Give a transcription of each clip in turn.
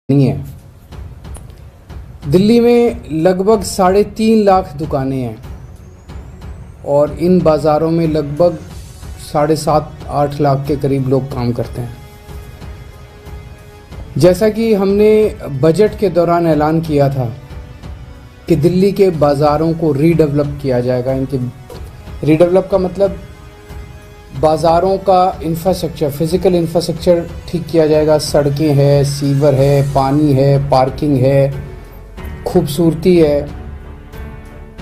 नहीं है। दिल्ली में लगभग 3.5 लाख दुकानें हैं और इन बाज़ारों में लगभग 7.5-8 लाख के करीब लोग काम करते हैं। जैसा कि हमने बजट के दौरान ऐलान किया था कि दिल्ली के बाज़ारों को रीडेवलप किया जाएगा। इनके रीडेवलप का मतलब बाज़ारों का इंफ्रास्ट्रक्चर, फिज़िकल इंफ्रास्ट्रक्चर ठीक किया जाएगा। सड़कें हैं, सीवर है, पानी है, पार्किंग है, खूबसूरती है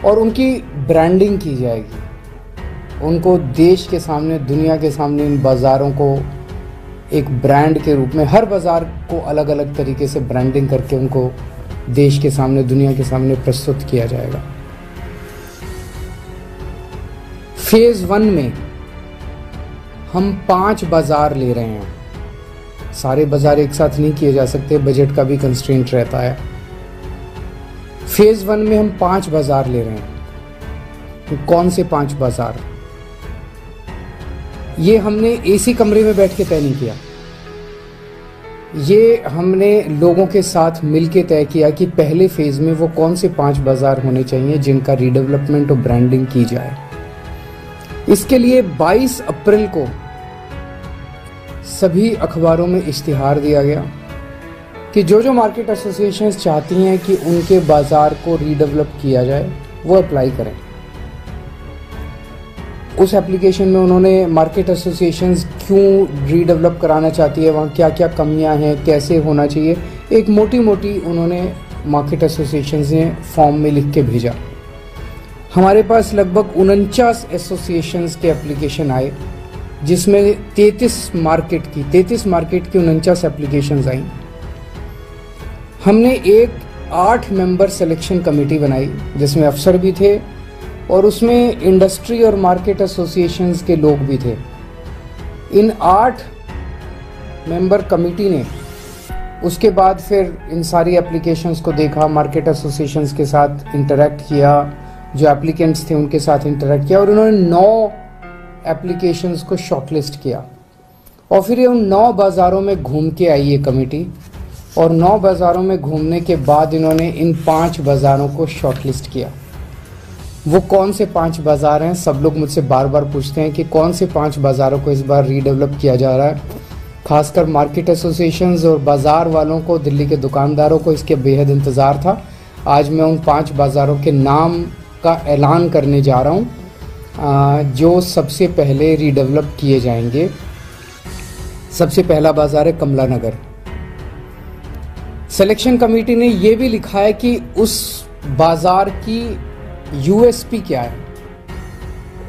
और उनकी ब्रांडिंग की जाएगी। उनको देश के सामने, दुनिया के सामने इन बाज़ारों को एक ब्रांड के रूप में, हर बाज़ार को अलग अलग तरीके से ब्रांडिंग करके उनको देश के सामने, दुनिया के सामने प्रस्तुत किया जाएगा। फेज़ 1 में हम 5 बाज़ार ले रहे हैं। सारे बाज़ार एक साथ नहीं किए जा सकते, बजट का भी कंस्ट्रेंट रहता है। फेज़ 1 में हम 5 बाज़ार ले रहे हैं। तो कौन से 5 बाज़ार? ये हमने एसी कमरे में बैठ के तय नहीं किया। ये हमने लोगों के साथ मिलके तय किया कि पहले फेज़ में वो कौन से 5 बाज़ार होने चाहिए जिनका रीडेवलपमेंट और ब्रांडिंग की जाए। इसके लिए 22 अप्रैल को सभी अखबारों में इश्तिहार दिया गया कि जो मार्केट एसोसिएशंस चाहती हैं कि उनके बाज़ार को रीडेवलप किया जाए वो अप्लाई करें। उस एप्लीकेशन में उन्होंने मार्केट एसोसिएशंस क्यों रीडेवलप कराना चाहती है, वहाँ क्या क्या कमियां हैं, कैसे होना चाहिए, एक मोटी मोटी उन्होंने मार्केट एसोसिएशंस ने फॉर्म में लिख के भेजा। हमारे पास लगभग 49 एसोसिएशंस के एप्लीकेशन आए, जिसमें 33 मार्केट की 49 एप्लीकेशंस आई। हमने एक 8 मेंबर सिलेक्शन कमेटी बनाई जिसमें अफसर भी थे और उसमें इंडस्ट्री और मार्केट एसोसिएशंस के लोग भी थे। इन 8 मेंबर कमेटी ने उसके बाद फिर इन सारी एप्लीकेशंस को देखा, मार्केट एसोसिएशंस के साथ इंटरेक्ट किया, जो एप्लीकेंट्स थे उनके साथ इंटरेक्ट किया और उन्होंने 9 एप्लीकेशंस को शॉर्टलिस्ट किया। और फिर ये उन 9 बाज़ारों में घूम के आई ये कमेटी और 9 बाज़ारों में घूमने के बाद इन्होंने इन 5 बाज़ारों को शॉर्टलिस्ट किया। वो कौन से 5 बाज़ार हैं? सब लोग मुझसे बार बार पूछते हैं कि कौन से 5 बाज़ारों को इस बार रीडेवलप किया जा रहा है। खासकर मार्केट एसोसिएशंस और बाज़ार वालों को, दिल्ली के दुकानदारों को इसके बेहद इंतज़ार था। आज मैं उन 5 बाज़ारों के नाम का ऐलान करने जा रहा हूँ जो सबसे पहले रीडेवलप किए जाएंगे। सबसे पहला बाज़ार है कमला नगर। सिलेक्शन कमेटी ने यह भी लिखा है कि उस बाज़ार की यूएसपी क्या है,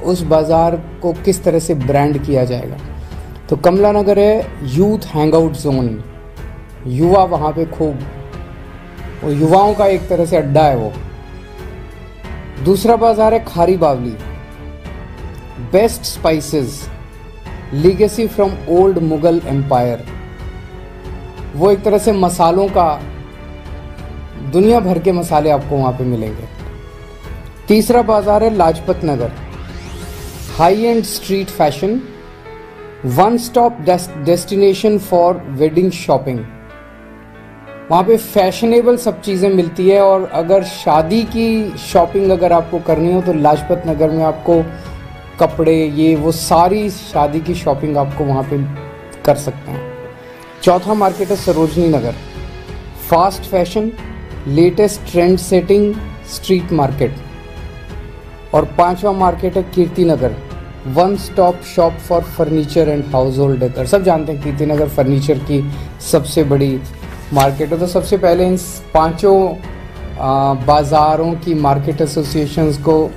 उस बाज़ार को किस तरह से ब्रांड किया जाएगा। तो कमला नगर है यूथ हैंगआउट जोन, युवा वहाँ पे खूब, वो युवाओं का एक तरह से अड्डा है वो। दूसरा बाज़ार है Khari Baoli, best spices, legacy from old Mughal empire. वो एक तरह से मसालों का, दुनिया भर के मसाले आपको वहाँ पे मिलेंगे। तीसरा बाज़ार है Lajpat Nagar, high and street fashion, one stop destination for wedding shopping. वहाँ पे फैशनेबल सब चीज़ें मिलती है और अगर शादी की शॉपिंग अगर आपको करनी हो तो लाजपत नगर में आपको कपड़े, ये वो सारी शादी की शॉपिंग आपको वहाँ पे कर सकते हैं। चौथा मार्केट है Sarojini Nagar, fast fashion, latest trend setting street market. और 5वां मार्केट है Kirti Nagar, one stop shop for furniture and household decor. सब जानते हैं कीर्ति नगर फर्नीचर की सबसे बड़ी मार्केट है। तो सबसे पहले इन 5 बाज़ारों की मार्केट एसोसिएशंस को,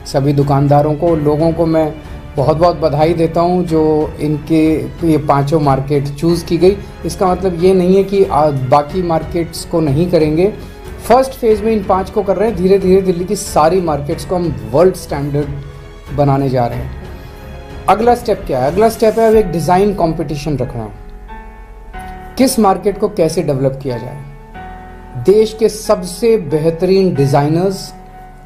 सभी दुकानदारों को, लोगों को मैं बहुत बहुत बधाई देता हूं जो इनके ये 5 मार्केट चूज़ की गई। इसका मतलब ये नहीं है कि बाकी मार्केट्स को नहीं करेंगे। फर्स्ट फेज़ में इन 5 को कर रहे हैं, धीरे धीरे दिल्ली की सारी मार्केट्स को हम वर्ल्ड स्टैंडर्ड बनाने जा रहे हैं। अगला स्टेप क्या है? अगला स्टेप है अब एक डिज़ाइन कंपटीशन रखना। किस मार्केट को कैसे डेवलप किया जाए। देश के सबसे बेहतरीन डिज़ाइनर्स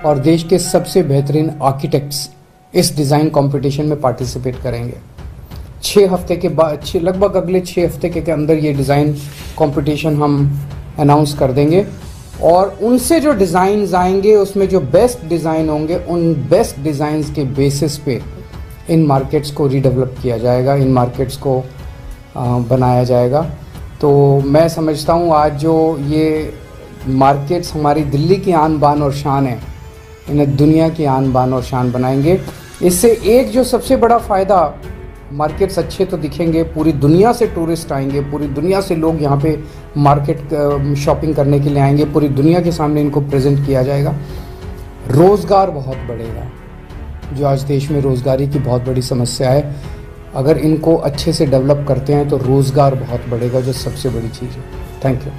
और देश के सबसे बेहतरीन आर्किटेक्ट्स इस डिज़ाइन कंपटीशन में पार्टिसिपेट करेंगे। 6 हफ्ते के बाद, लगभग अगले 6 हफ्ते के अंदर ये डिज़ाइन कंपटीशन हम अनाउंस कर देंगे। और उनसे जो डिज़ाइंस आएंगे उसमें जो बेस्ट डिज़ाइन होंगे, उन बेस्ट डिज़ाइंस के बेसिस पे इन मार्केट्स को रीडेवलप किया जाएगा, इन मार्केट्स को बनाया जाएगा। तो मैं समझता हूँ आज जो ये मार्केट्स हमारी दिल्ली की आन बान और शान है, इन्हें दुनिया की आन बान और शान बनाएंगे। इससे एक जो सबसे बड़ा फ़ायदा, मार्केट्स अच्छे तो दिखेंगे, पूरी दुनिया से टूरिस्ट आएंगे, पूरी दुनिया से लोग यहाँ पे मार्केट शॉपिंग करने के लिए आएंगे, पूरी दुनिया के सामने इनको प्रेजेंट किया जाएगा। रोज़गार बहुत बढ़ेगा, जो आज देश में रोज़गारी की बहुत बड़ी समस्या है, अगर इनको अच्छे से डेवलप करते हैं तो रोज़गार बहुत बढ़ेगा, जो सबसे बड़ी चीज़ है। Thank you.